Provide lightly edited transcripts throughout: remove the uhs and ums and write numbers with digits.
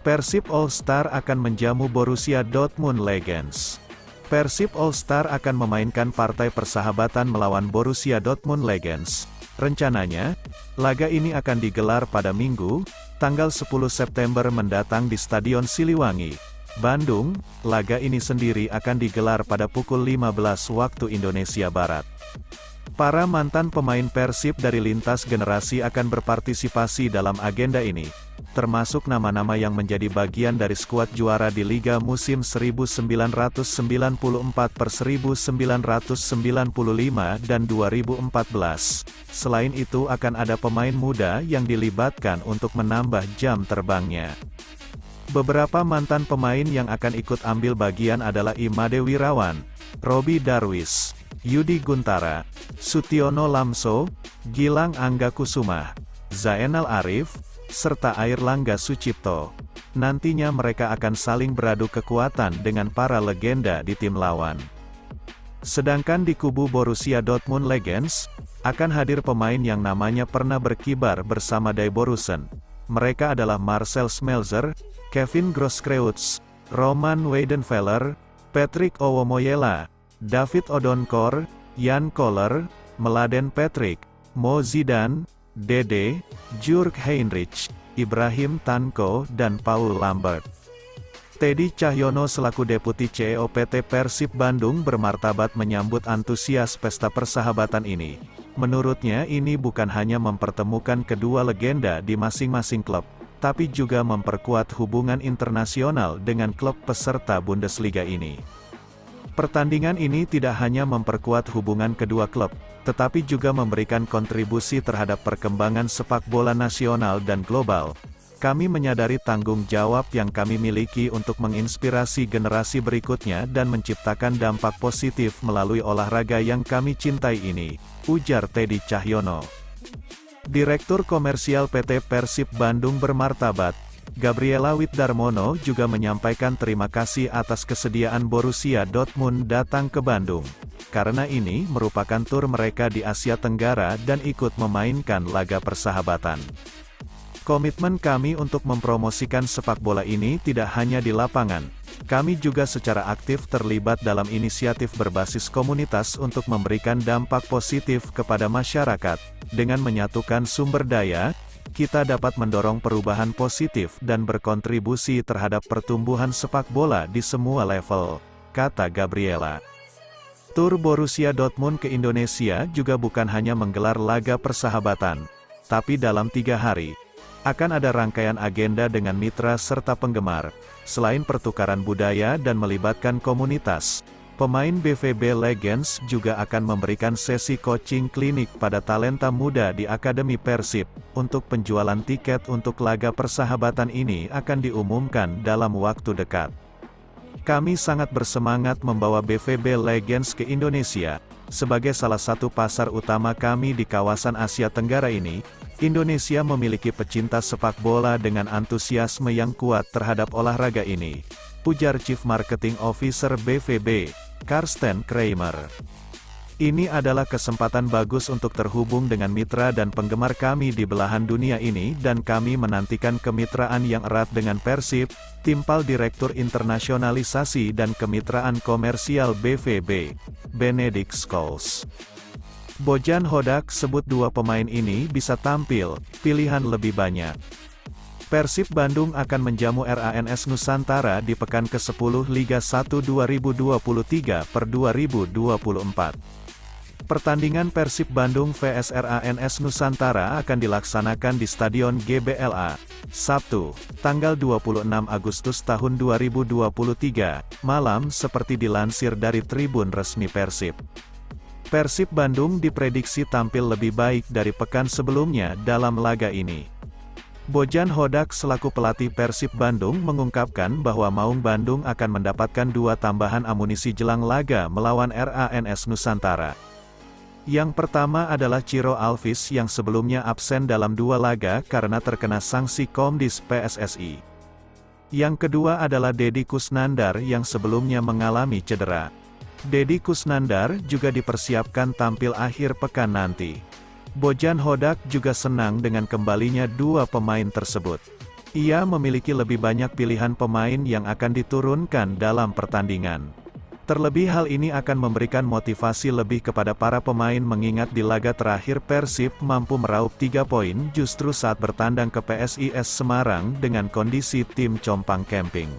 Persib All Star akan menjamu Borussia Dortmund Legends. Persib All Star akan memainkan partai persahabatan melawan Borussia Dortmund Legends. Rencananya, laga ini akan digelar pada Minggu, tanggal 10 September mendatang di Stadion Siliwangi, Bandung. Laga ini sendiri akan digelar pada pukul 15 waktu Indonesia Barat. Para mantan pemain Persib dari lintas generasi akan berpartisipasi dalam agenda ini, termasuk nama-nama yang menjadi bagian dari skuad juara di Liga musim 1994-1995 dan 2014. Selain itu akan ada pemain muda yang dilibatkan untuk menambah jam terbangnya. Beberapa mantan pemain yang akan ikut ambil bagian adalah Imade Wirawan, Robby Darwish, Yudi Guntara, Sutiono Lamso, Gilang Anggakusuma, Zainal Arif, serta Airlangga Sucipto. Nantinya mereka akan saling beradu kekuatan dengan para legenda di tim lawan. Sedangkan di kubu Borussia Dortmund Legends, akan hadir pemain yang namanya pernah berkibar bersama Die Borussen. Mereka adalah Marcel Schmelzer, Kevin Grosskreutz, Roman Weidenfeller, Patrick Owomoyela, David Odonkor, Jan Koller, Mladen Patrick, Mo Zidane, Dede, Jurg Heinrich, Ibrahim Tanko dan Paul Lambert. Teddy Cahyono selaku Deputi CEO PT Persib Bandung bermartabat menyambut antusias pesta persahabatan ini. Menurutnya ini bukan hanya mempertemukan kedua legenda di masing-masing klub, tapi juga memperkuat hubungan internasional dengan klub peserta Bundesliga ini. Pertandingan ini tidak hanya memperkuat hubungan kedua klub, tetapi juga memberikan kontribusi terhadap perkembangan sepak bola nasional dan global. Kami menyadari tanggung jawab yang kami miliki untuk menginspirasi generasi berikutnya dan menciptakan dampak positif melalui olahraga yang kami cintai ini, ujar Teddy Cahyono. Direktur Komersial PT Persib Bandung bermartabat, Gabriela Widdarmono juga menyampaikan terima kasih atas kesediaan Borussia Dortmund datang ke Bandung. Karena ini merupakan tur mereka di Asia Tenggara dan ikut memainkan laga persahabatan. Komitmen kami untuk mempromosikan sepak bola ini tidak hanya di lapangan. Kami juga secara aktif terlibat dalam inisiatif berbasis komunitas untuk memberikan dampak positif kepada masyarakat. Dengan menyatukan sumber daya, kita dapat mendorong perubahan positif dan berkontribusi terhadap pertumbuhan sepak bola di semua level, kata Gabriela. Tur Borussia Dortmund ke Indonesia juga bukan hanya menggelar laga persahabatan, tapi dalam 3 hari, akan ada rangkaian agenda dengan mitra serta penggemar. Selain pertukaran budaya dan melibatkan komunitas, pemain BVB Legends juga akan memberikan sesi coaching klinik pada talenta muda di Akademi Persib. Untuk penjualan tiket untuk laga persahabatan ini akan diumumkan dalam waktu dekat. Kami sangat bersemangat membawa BVB Legends ke Indonesia. Sebagai salah satu pasar utama kami di kawasan Asia Tenggara ini, Indonesia memiliki pecinta sepak bola dengan antusiasme yang kuat terhadap olahraga ini, ujar Chief Marketing Officer BVB, Karsten Kramer. Ini adalah kesempatan bagus untuk terhubung dengan mitra dan penggemar kami di belahan dunia ini dan kami menantikan kemitraan yang erat dengan Persib, Timpal Direktur Internasionalisasi dan Kemitraan Komersial BVB, Benedict Scholes. Bojan Hodak sebut dua pemain ini bisa tampil, pilihan lebih banyak. Persib Bandung akan menjamu RANS Nusantara di pekan ke-10 Liga 1 2023/2024. Pertandingan Persib Bandung vs RANS Nusantara akan dilaksanakan di Stadion GBLA, Sabtu, tanggal 26 Agustus tahun 2023, malam seperti dilansir dari tribun resmi Persib. Persib Bandung diprediksi tampil lebih baik dari pekan sebelumnya dalam laga ini. Bojan Hodak selaku pelatih Persib Bandung mengungkapkan bahwa Maung Bandung akan mendapatkan 2 tambahan amunisi jelang laga melawan RANS Nusantara. Yang pertama adalah Ciro Alvis yang sebelumnya absen dalam 2 laga karena terkena sanksi Komdis PSSI. Yang kedua adalah Deddy Kusnandar yang sebelumnya mengalami cedera. Deddy Kusnandar juga dipersiapkan tampil akhir pekan nanti. Bojan Hodak juga senang dengan kembalinya 2 pemain tersebut. Ia memiliki lebih banyak pilihan pemain yang akan diturunkan dalam pertandingan. Terlebih hal ini akan memberikan motivasi lebih kepada para pemain mengingat di laga terakhir Persib mampu meraup 3 poin justru saat bertandang ke PSIS Semarang dengan kondisi tim compang camping.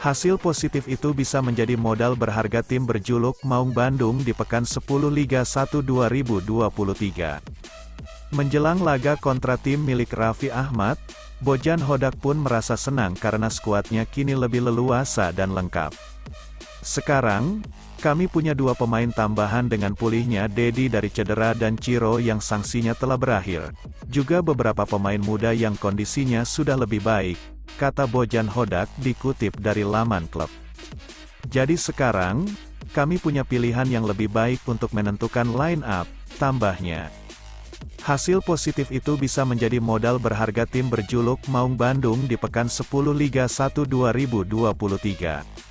Hasil positif itu bisa menjadi modal berharga tim berjuluk Maung Bandung di pekan 10 Liga 1 2023. Menjelang laga kontra tim milik Raffi Ahmad, Bojan Hodak pun merasa senang karena skuadnya kini lebih leluasa dan lengkap. Sekarang, kami punya 2 pemain tambahan dengan pulihnya Deddy dari cedera dan Ciro yang sanksinya telah berakhir. Juga beberapa pemain muda yang kondisinya sudah lebih baik, kata Bojan Hodak dikutip dari laman klub. Jadi sekarang, kami punya pilihan yang lebih baik untuk menentukan line up, tambahnya. Hasil positif itu bisa menjadi modal berharga tim berjuluk Maung Bandung di pekan 10 Liga 1 2023.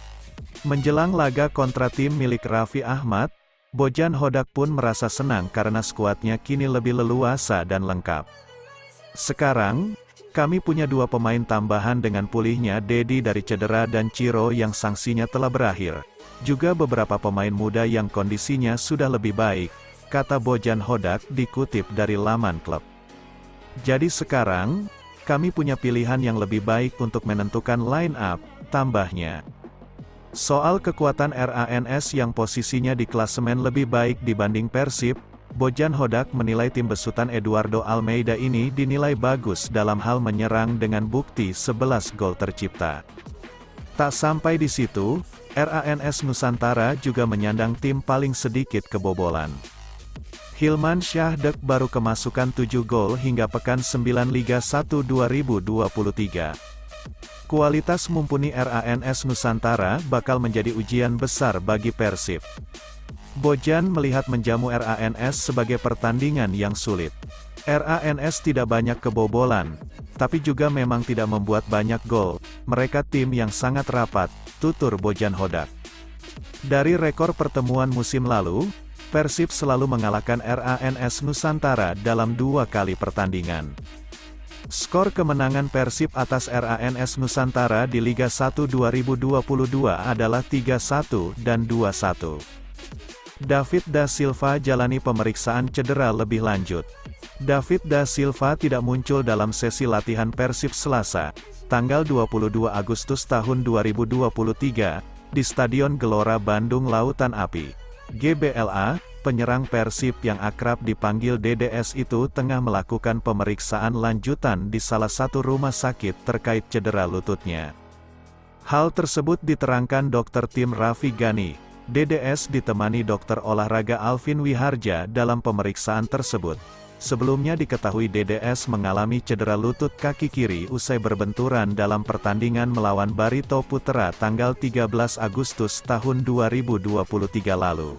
Menjelang laga kontra tim milik Raffi Ahmad, Bojan Hodak pun merasa senang karena skuadnya kini lebih leluasa dan lengkap. Sekarang, kami punya 2 pemain tambahan dengan pulihnya Deddy dari cedera dan Ciro yang sanksinya telah berakhir. Juga beberapa pemain muda yang kondisinya sudah lebih baik, kata Bojan Hodak dikutip dari laman klub. Jadi sekarang, kami punya pilihan yang lebih baik untuk menentukan line up, tambahnya. Soal kekuatan RANS yang posisinya di klasemen lebih baik dibanding Persib, Bojan Hodak menilai tim besutan Eduardo Almeida ini dinilai bagus dalam hal menyerang dengan bukti 11 gol tercipta. Tak sampai di situ, RANS Nusantara juga menyandang tim paling sedikit kebobolan. Hilman Syahdek baru kemasukan 7 gol hingga pekan 9 Liga 1 2023. Kualitas mumpuni RANS Nusantara bakal menjadi ujian besar bagi Persib. Bojan melihat menjamu RANS sebagai pertandingan yang sulit. RANS tidak banyak kebobolan, tapi juga memang tidak membuat banyak gol. Mereka tim yang sangat rapat, tutur Bojan Hodak. Dari rekor pertemuan musim lalu, Persib selalu mengalahkan RANS Nusantara dalam 2 kali pertandingan. Skor kemenangan Persib atas RANS Nusantara di Liga 1 2022 adalah 3-1 dan 2-1. David da Silva jalani pemeriksaan cedera lebih lanjut. David da Silva tidak muncul dalam sesi latihan Persib Selasa, tanggal 22 Agustus tahun 2023, di Stadion Gelora Bandung Lautan Api. GBLA, penyerang Persib yang akrab dipanggil DDS itu tengah melakukan pemeriksaan lanjutan di salah satu rumah sakit terkait cedera lututnya. Hal tersebut diterangkan dokter tim Raffi Ghani. DDS ditemani dokter olahraga Alvin Wiharja dalam pemeriksaan tersebut. Sebelumnya diketahui DDS mengalami cedera lutut kaki kiri usai berbenturan dalam pertandingan melawan Barito Putra tanggal 13 Agustus tahun 2023 lalu.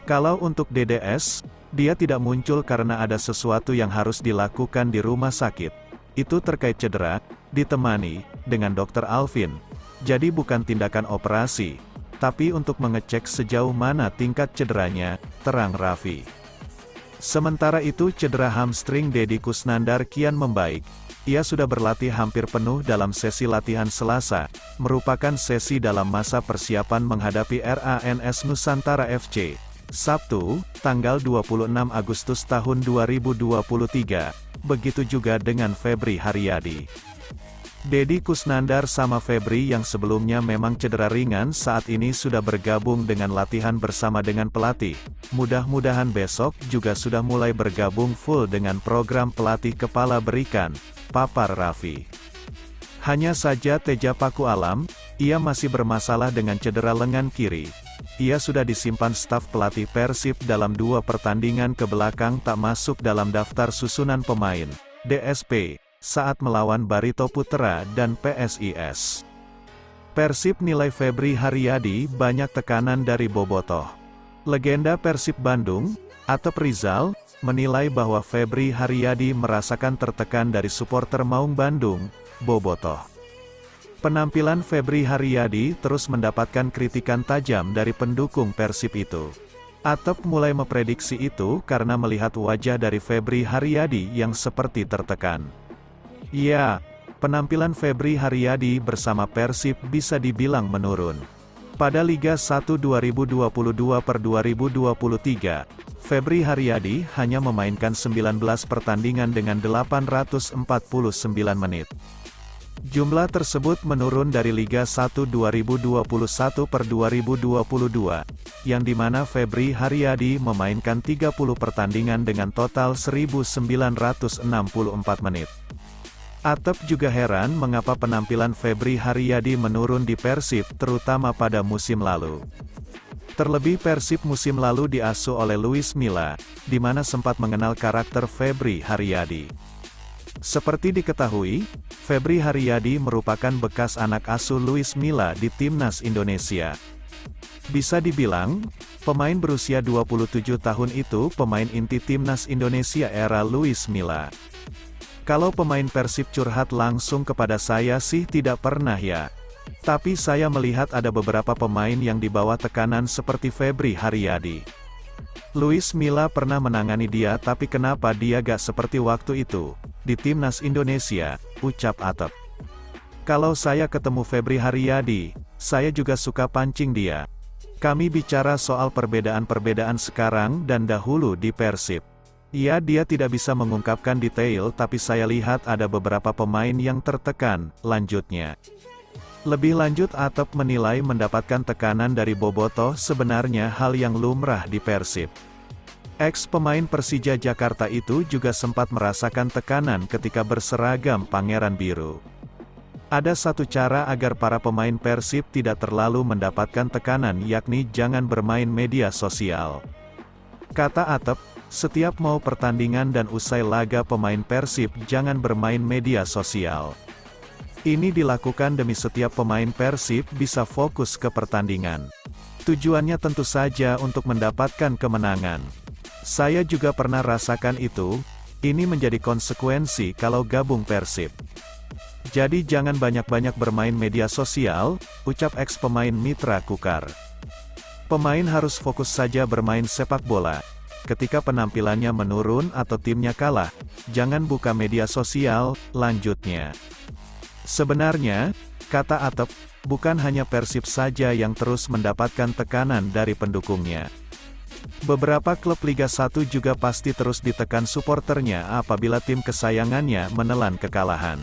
Kalau untuk DDS, dia tidak muncul karena ada sesuatu yang harus dilakukan di rumah sakit. Itu terkait cedera, ditemani dengan dokter Alvin. Jadi bukan tindakan operasi, tapi untuk mengecek sejauh mana tingkat cederanya, terang Raffi. Sementara itu cedera hamstring Deddy Kusnandar kian membaik. Ia sudah berlatih hampir penuh dalam sesi latihan Selasa, merupakan sesi dalam masa persiapan menghadapi RANS Nusantara FC. Sabtu, tanggal 26 Agustus tahun 2023, begitu juga dengan Febri Haryadi. Deddy Kusnandar sama Febri yang sebelumnya memang cedera ringan saat ini sudah bergabung dengan latihan bersama dengan pelatih. Mudah-mudahan besok juga sudah mulai bergabung full dengan program pelatih kepala berikan, papar Raffi. Hanya saja Teja Pakualam, Ia masih bermasalah dengan cedera lengan kiri. Ia sudah disimpan staf pelatih Persib dalam 2 pertandingan ke belakang tak masuk dalam daftar susunan pemain, DSP, saat melawan Barito Putra dan PSIS. Persib nilai Febri Haryadi banyak tekanan dari bobotoh. Legenda Persib Bandung, Atep Rizal, menilai bahwa Febri Haryadi merasakan tertekan dari supporter Maung Bandung, bobotoh. Penampilan Febri Haryadi terus mendapatkan kritikan tajam dari pendukung Persib itu. Atep mulai memprediksi itu karena melihat wajah dari Febri Haryadi yang seperti tertekan. Ya, penampilan Febri Haryadi bersama Persib bisa dibilang menurun. Pada Liga 1 2022/2023, Febri Haryadi hanya memainkan 19 pertandingan dengan 849 menit. Jumlah tersebut menurun dari Liga 1 2021/2022, yang dimana Febri Haryadi memainkan 30 pertandingan dengan total 1964 menit. Atep juga heran mengapa penampilan Febri Haryadi menurun di Persib terutama pada musim lalu. Terlebih Persib musim lalu diasuh oleh Luis Milla, di mana sempat mengenal karakter Febri Haryadi. Seperti diketahui, Febri Haryadi merupakan bekas anak asuh Luis Milla di Timnas Indonesia. Bisa dibilang, pemain berusia 27 tahun itu pemain inti Timnas Indonesia era Luis Milla. Kalau pemain Persib curhat langsung kepada saya sih tidak pernah ya. Tapi saya melihat ada beberapa pemain yang di bawah tekanan seperti Febri Haryadi. Luis Milla pernah menangani dia tapi kenapa dia gak seperti waktu itu, di Timnas Indonesia, ucap Atep. Kalau saya ketemu Febri Haryadi, saya juga suka pancing dia. Kami bicara soal perbedaan-perbedaan sekarang dan dahulu di Persib. Ya dia tidak bisa mengungkapkan detail tapi saya lihat ada beberapa pemain yang tertekan, lanjutnya. Lebih lanjut Atep menilai mendapatkan tekanan dari bobotoh sebenarnya hal yang lumrah di Persib. Ex-pemain Persija Jakarta itu juga sempat merasakan tekanan ketika berseragam Pangeran Biru. Ada satu cara agar para pemain Persib tidak terlalu mendapatkan tekanan yakni jangan bermain media sosial. Kata Atep, setiap mau pertandingan dan usai laga pemain Persib jangan bermain media sosial. Ini dilakukan demi setiap pemain Persib bisa fokus ke pertandingan. Tujuannya tentu saja untuk mendapatkan kemenangan. Saya juga pernah rasakan itu, ini menjadi konsekuensi kalau gabung Persib. Jadi jangan banyak-banyak bermain media sosial, ucap ex-pemain Mitra Kukar. Pemain harus fokus saja bermain sepak bola. Ketika penampilannya menurun atau timnya kalah, jangan buka media sosial, lanjutnya. Sebenarnya, kata Atep, bukan hanya Persib saja yang terus mendapatkan tekanan dari pendukungnya. Beberapa klub Liga 1 juga pasti terus ditekan suporternya apabila tim kesayangannya menelan kekalahan.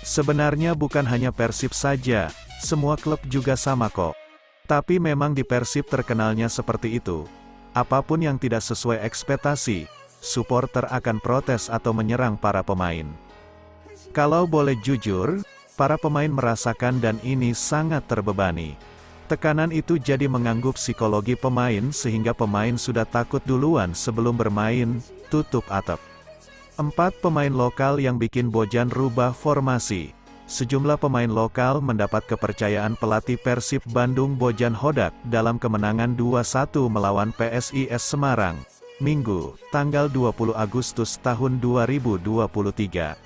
Sebenarnya bukan hanya Persib saja, semua klub juga sama kok. Tapi memang di Persib terkenalnya seperti itu. Apapun yang tidak sesuai ekspektasi, suporter akan protes atau menyerang para pemain. Kalau boleh jujur, para pemain merasakan dan ini sangat terbebani. Tekanan itu jadi mengganggu psikologi pemain sehingga pemain sudah takut duluan sebelum bermain, tutup Atep. 4 pemain lokal yang bikin Bojan rubah formasi. Sejumlah pemain lokal mendapat kepercayaan pelatih Persib Bandung Bojan Hodak dalam kemenangan 2-1 melawan PSIS Semarang, Minggu, tanggal 20 Agustus tahun 2023.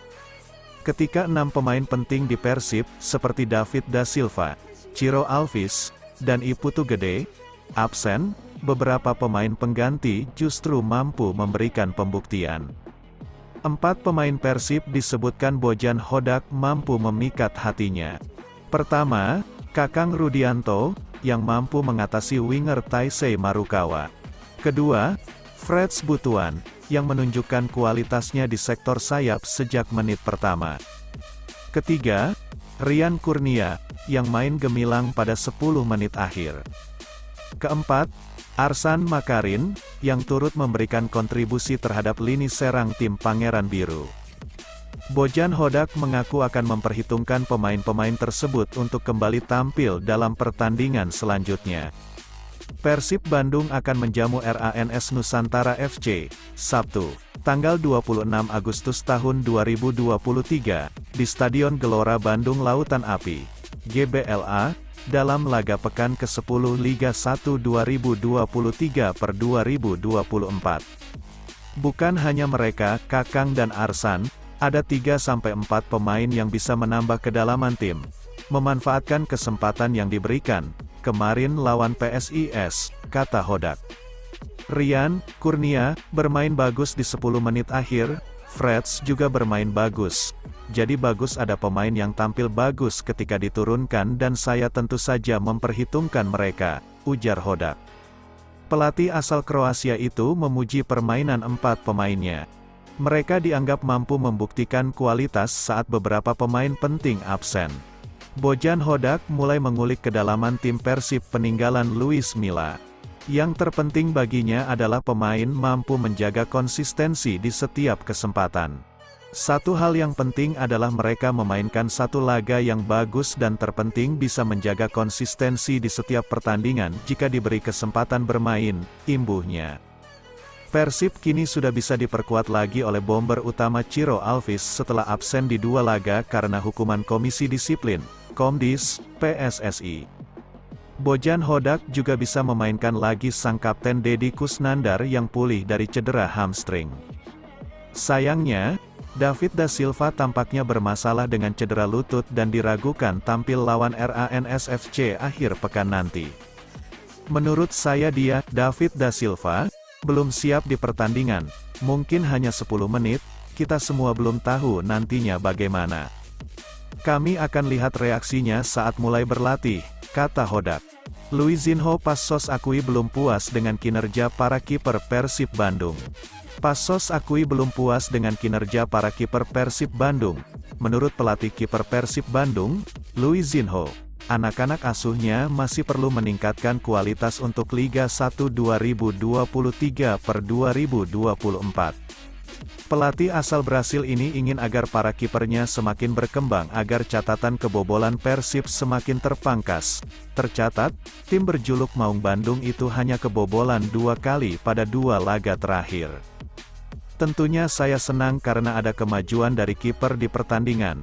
Ketika 6 pemain penting di Persib, seperti David da Silva, Ciro Alves, dan Iputu Gede, absen, beberapa pemain pengganti justru mampu memberikan pembuktian. 4 pemain Persib disebutkan Bojan Hodak mampu memikat hatinya. Pertama, Kakang Rudianto, yang mampu mengatasi winger Taisei Marukawa. Kedua, Freds Butuan, yang menunjukkan kualitasnya di sektor sayap sejak menit pertama. Ketiga, Rian Kurnia, yang main gemilang pada 10 menit akhir. Keempat, Arsan Makarin, yang turut memberikan kontribusi terhadap lini serang tim Pangeran Biru. Bojan Hodak mengaku akan memperhitungkan pemain-pemain tersebut untuk kembali tampil dalam pertandingan selanjutnya. Persib Bandung akan menjamu RANS Nusantara FC, Sabtu, tanggal 26 Agustus tahun 2023, di Stadion Gelora Bandung Lautan Api, GBLA, dalam laga pekan ke-10 Liga 1 2023/2024. Bukan hanya mereka, Kakang dan Arsan, ada 3-4 pemain yang bisa menambah kedalaman tim, memanfaatkan kesempatan yang diberikan, kemarin lawan PSIS, kata Hodak. Rian Kurnia bermain bagus di 10 menit akhir, Freds juga bermain bagus. Jadi bagus ada pemain yang tampil bagus ketika diturunkan dan saya tentu saja memperhitungkan mereka, ujar Hodak. Pelatih asal Kroasia itu memuji permainan 4 pemainnya. Mereka dianggap mampu membuktikan kualitas saat beberapa pemain penting absen. Bojan Hodak mulai mengulik kedalaman tim Persib peninggalan Luis Milla. Yang terpenting baginya adalah pemain mampu menjaga konsistensi di setiap kesempatan. Satu hal yang penting adalah mereka memainkan satu laga yang bagus dan terpenting bisa menjaga konsistensi di setiap pertandingan jika diberi kesempatan bermain, imbuhnya. Persib kini sudah bisa diperkuat lagi oleh bomber utama Ciro Alves setelah absen di 2 laga karena hukuman Komisi Disiplin, Komdis, PSSI. Bojan Hodak juga bisa memainkan lagi sang kapten Deddy Kusnandar yang pulih dari cedera hamstring. Sayangnya, David da Silva tampaknya bermasalah dengan cedera lutut dan diragukan tampil lawan RANS FC akhir pekan nanti. Menurut saya David da Silva, belum siap di pertandingan, mungkin hanya 10 menit, kita semua belum tahu nantinya bagaimana. Kami akan lihat reaksinya saat mulai berlatih, kata Hodak. Luizinho Passos akui belum puas dengan kinerja para kiper Persib Bandung. Passos akui belum puas dengan kinerja para kiper Persib Bandung. Menurut pelatih kiper Persib Bandung, Luizinho, anak-anak asuhnya masih perlu meningkatkan kualitas untuk Liga 1 2023/2024. Pelatih asal Brasil ini ingin agar para kipernya semakin berkembang agar catatan kebobolan Persib semakin terpangkas. Tercatat, tim berjuluk Maung Bandung itu hanya kebobolan 2 kali pada 2 laga terakhir. Tentunya saya senang karena ada kemajuan dari kiper di pertandingan.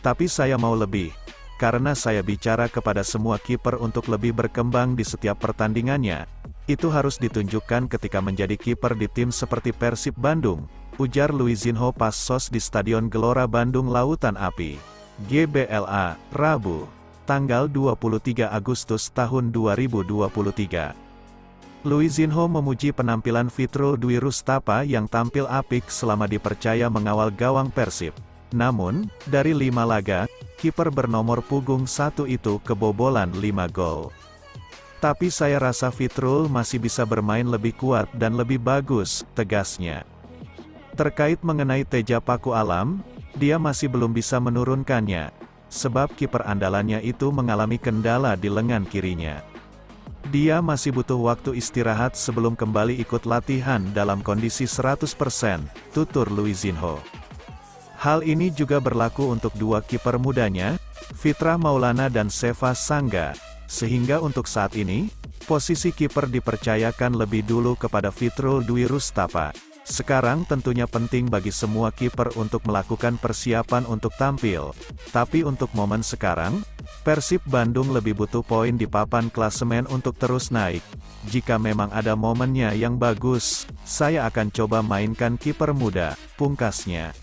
Tapi saya mau lebih. Karena saya bicara kepada semua kiper untuk lebih berkembang di setiap pertandingannya. Itu harus ditunjukkan ketika menjadi kiper di tim seperti Persib Bandung, ujar Luizinho Passos di Stadion Gelora Bandung Lautan Api, GBLA, Rabu, tanggal 23 Agustus tahun 2023. Luizinho memuji penampilan Fitrul Dwi Rustapa yang tampil apik selama dipercaya mengawal gawang Persib. Namun, dari 5 laga, kiper bernomor punggung 1 itu kebobolan 5 gol. Tapi saya rasa Fitrul masih bisa bermain lebih kuat dan lebih bagus, tegasnya. Terkait mengenai Teja Paku Alam, dia masih belum bisa menurunkannya, sebab kiper andalannya itu mengalami kendala di lengan kirinya. Dia masih butuh waktu istirahat sebelum kembali ikut latihan dalam kondisi 100%, tutur Luizinho. Hal ini juga berlaku untuk 2 kiper mudanya, Fitra Maulana dan Seva Sangga, sehingga untuk saat ini, posisi kiper dipercayakan lebih dulu kepada Fitrul Dwi Rustapa. Sekarang tentunya penting bagi semua kiper untuk melakukan persiapan untuk tampil. Tapi untuk momen sekarang, Persib Bandung lebih butuh poin di papan klasemen untuk terus naik. Jika memang ada momennya yang bagus, saya akan coba mainkan kiper muda, pungkasnya.